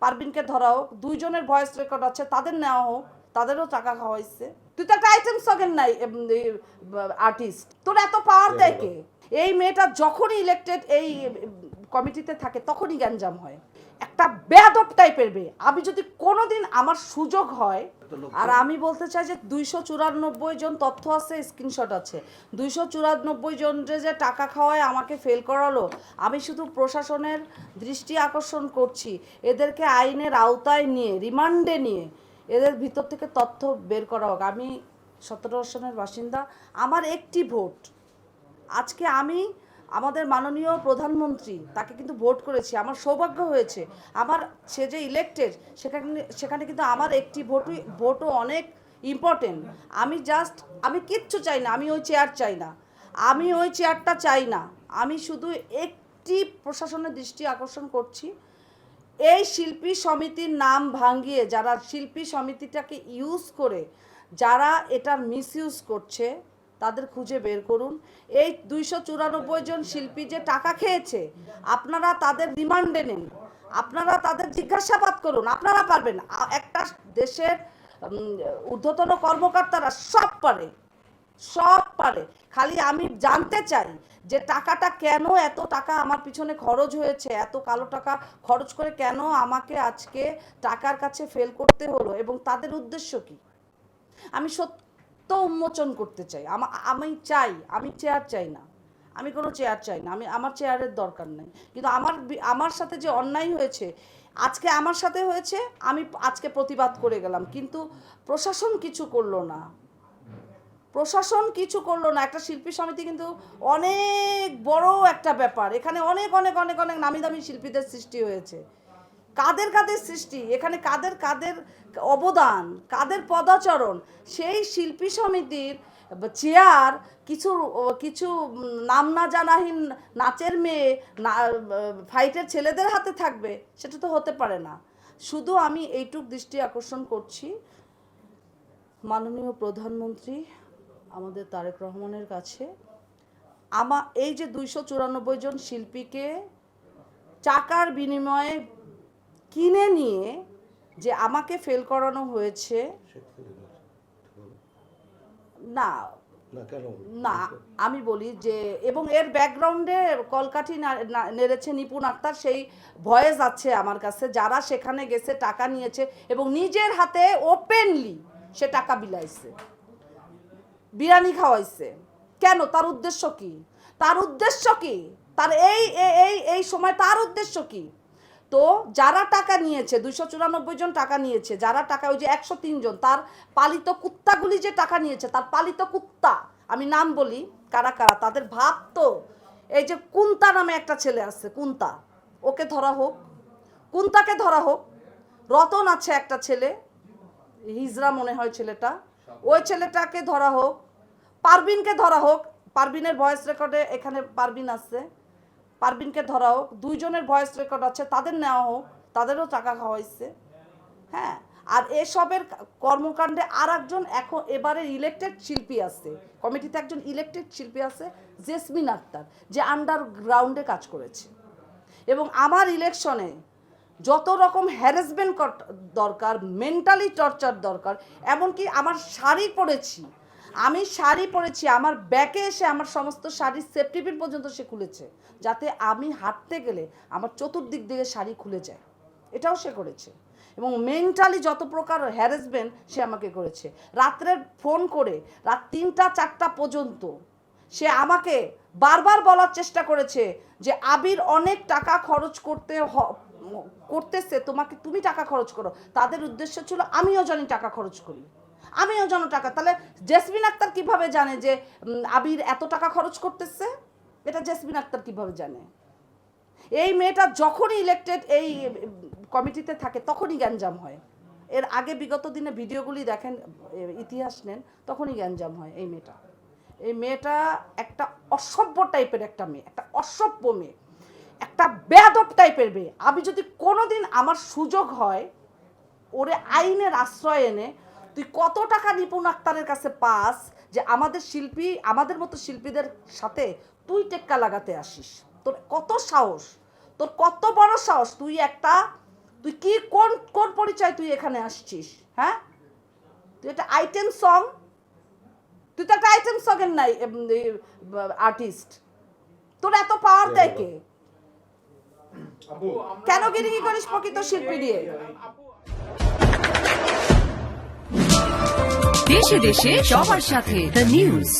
পারবিনকে ধরা হোক, দুইজনের ভয়েস রেকর্ড আছে তাদের নেওয়া হোক, তাদেরও টাকা খাওয়া হয়েছে। তুই তো একটা আইটেম সঙ্গের নাই আর্টিস্ট, তোর এত পাওয়ার দেয় কে? এই মেয়েটা যখনই ইলেক্টেড এই কমিটিতে থাকে তখনই গ্যাঞ্জাম হয়, একটা বেয়াদব টাইপের মেয়ে। আমি যদি কোনোদিন আমার সুযোগ হয়, আর আমি বলতে চাই যে 294 জন তথ্য আছে, স্ক্রিনশট আছে, 294 জন যে টাকা খাওয়ায় আমাকে ফেল করালো, আমি শুধু প্রশাসনের দৃষ্টি আকর্ষণ করছি, এদেরকে আইনের আওতায় নিয়ে রিমান্ডে নিয়ে এদের ভিতর থেকে তথ্য বের করা হোক। আমি 17 আসনের বাসিন্দা, আমার একটি ভোট। আজকে আমি আমাদের মাননীয় প্রধানমন্ত্রী তাকে কিন্তু ভোট করেছি, আমার সৌভাগ্য হয়েছে, আমার সে যে ইলেক্টেড সেখানে কিন্তু আমার একটি ভোটও অনেক ইম্পর্টেন্ট। আমি কিচ্ছু চাই না, আমি ওই চেয়ার চাই না, আমি ওই চেয়ারটা চাই না। আমি শুধু একটি প্রশাসনের দৃষ্টি আকর্ষণ করছি, এই শিল্পী সমিতির নাম ভাঙিয়ে যারা শিল্পী সমিতিটাকে ইউজ করে যারা এটার মিসইউজ করছে তাদের খুঁজে বের করুন। এই 294 জন শিল্পী যে টাকা খেয়েছে, আপনারা তাদের রিমান্ডে নিন, আপনারা তাদের জিজ্ঞাসাবাদ করুন, আপনারা পারবেন। একটা দেশের ঊর্ধ্বতন কর্মকর্তারা সব পারে, খালি আমি জানতে চাই যে টাকাটা কেন, এত টাকা আমার পিছনে খরচ হয়েছে, এত কালো টাকা খরচ করে কেন আমাকে আজকে টাকার কাছে ফেল করতে হলো, এবং তাদের উদ্দেশ্য কি। আমি সত্য উন্মোচন করতে চাই। আমি চেয়ার চাই না, আমি কোনো চেয়ার চাই না, আমার চেয়ারের দরকার নেই। কিন্তু আমার সাথে যে অন্যায় হয়েছে, আজকে আমার সাথে হয়েছে, আমি আজকে প্রতিবাদ করে গেলাম, কিন্তু প্রশাসন কিছু করলো না। একটা শিল্পী সমিতি কিন্তু অনেক বড় একটা ব্যাপার, এখানে অনেক অনেক অনেক অনেক নামি দামি শিল্পীদের সৃষ্টি হয়েছে। কাদের সৃষ্টি, এখানে কাদের অবদান, কাদের পদাচরণ, সেই শিল্পী সমিতির চেয়ার কিছু নাম না জানাহীন নাচের মেয়ে, ফাইটের ছেলেদের হাতে থাকবে, সেটা তো হতে পারে না। শুধু আমি এইটুক দৃষ্টি আকর্ষণ করছি মাননীয় প্রধানমন্ত্রী আমাদের তারেক রহমানের কাছে, এই যে 294 জন শিল্পীকে টাকার বিনিময়ে কিনে নিয়ে যে আমাকে ফেল করানো হয়েছে, না আমি বলি যে, এবং এর ব্যাকগ্রাউন্ডে কলকাঠি নেড়েছে নিপুণ আক্তার, সেই ভয়েস আছে আমার কাছে, যারা সেখানে গেছে টাকা নিয়েছে এবং নিজের হাতে ওপেনলি সে টাকা বিলাইছে, বিরিয়ানি খাওয়াইছে। কেন? তার উদ্দেশ্য কি? তার এই সময় তার উদ্দেশ্য কি? তো যারা টাকা নিয়েছে, 294 জন টাকা নিয়েছে, যারা টাকা, ওই যে 103 জন তার পালিত কুত্তাগুলি যে টাকা নিয়েছে, তার পালিত কুত্তা, আমি নাম বলি কারা কারা, তাদের ভাব তো, এই যে কুন্তা নামে একটা ছেলে আছে, কুন্তা, ওকে ধরা হোক, কুন্তাকে ধরা হোক। রতন আছে একটা ছেলে, হিজরা মনে হয় ছেলেটা, ওই ছেলেটাকে ধরা হোক। পারবিনকে ধরা হোক, পারবিনের ভয়েস রেকর্ডে এখানে পারবিন আছে, পারবিনকে ধরা হোক, দুইজনের ভয়েস রেকর্ড আছে তাদের নেওয়া হোক, তাদেরও টাকা খাওয়াইছে। হ্যাঁ, আর এসবের কর্মকাণ্ডে আর একজন এবারে ইলেক্টেড শিল্পী আছে কমিটিতে, একজন ইলেক্টেড শিল্পী আছে জেসমিন আক্তার, যে আন্ডারগ্রাউন্ডে কাজ করেছে, এবং আমার ইলেকশনে যত রকম হ্যারাসমেন্ট দরকার, মেন্টালি টর্চার দরকার, এমনকি আমার আমি শাড়ি পরেছি, আমার ব্যাকে এসে আমার সমস্ত শাড়ির সেফটি পিন পর্যন্ত সে খুলেছে, যাতে আমি হাঁটতে গেলে আমার চতুর্দিক দিকে শাড়ি খুলে যায়, এটাও সে করেছে। এবং মেন্টালি যত প্রকার হ্যারাসমেন্ট সে আমাকে করেছে, রাত্রে ফোন করে রাত 3টা-4টা পর্যন্ত সে আমাকে বারবার বলার চেষ্টা করেছে যে আবির অনেক টাকা খরচ করতেছে, তুমি টাকা খরচ করো। তাদের উদ্দেশ্য ছিল আমিও জানি টাকা খরচ করি, আমিও যেন টাকা। তাহলে জেসমিন আক্তার কিভাবে জানে যে আবির এত টাকা খরচ করতেছে? এটা জেসমিন আক্তার কিভাবে জানে? এই মেয়েটা যখনই ইলেক্টেড এই কমিটিতে থাকে তখনই গ্যাঞ্জাম হয়। এর আগে বিগত দিনে ভিডিওগুলি দেখেন, ইতিহাস নেন, তখনই গ্যাঞ্জাম হয়। এই মেয়েটা একটা অসভ্য টাইপের একটা মেয়ে, একটা অসভ্য মেয়ে, একটা বেয়াদব টাইপের মেয়ে। আমি যদি কোনোদিন আমার সুযোগ হয়, ওরে আইনের আশ্রয় এনে তুই কত টাকা নিপুণ আক্তারের কাছে পাস যে আমাদের মতো শিল্পীদের সাথে তুই টেক্কা লাগাতে আসিস? তোর কত সাহস, তোর কত বড় সাহস? তুই কি পরিচয় তুই এখানে আসছিস? হ্যাঁ, তুই একটা আইটেম সং, তুই তো একটা আইটেম সং এর নাই আর্টিস্ট। তোর এত পাওয়ার দেয় কে? কেন গিরিগি করিস প্রকৃত শিল্পী দিয়ে? দেশে দেশে সবার সাথে দ্য নিউজ।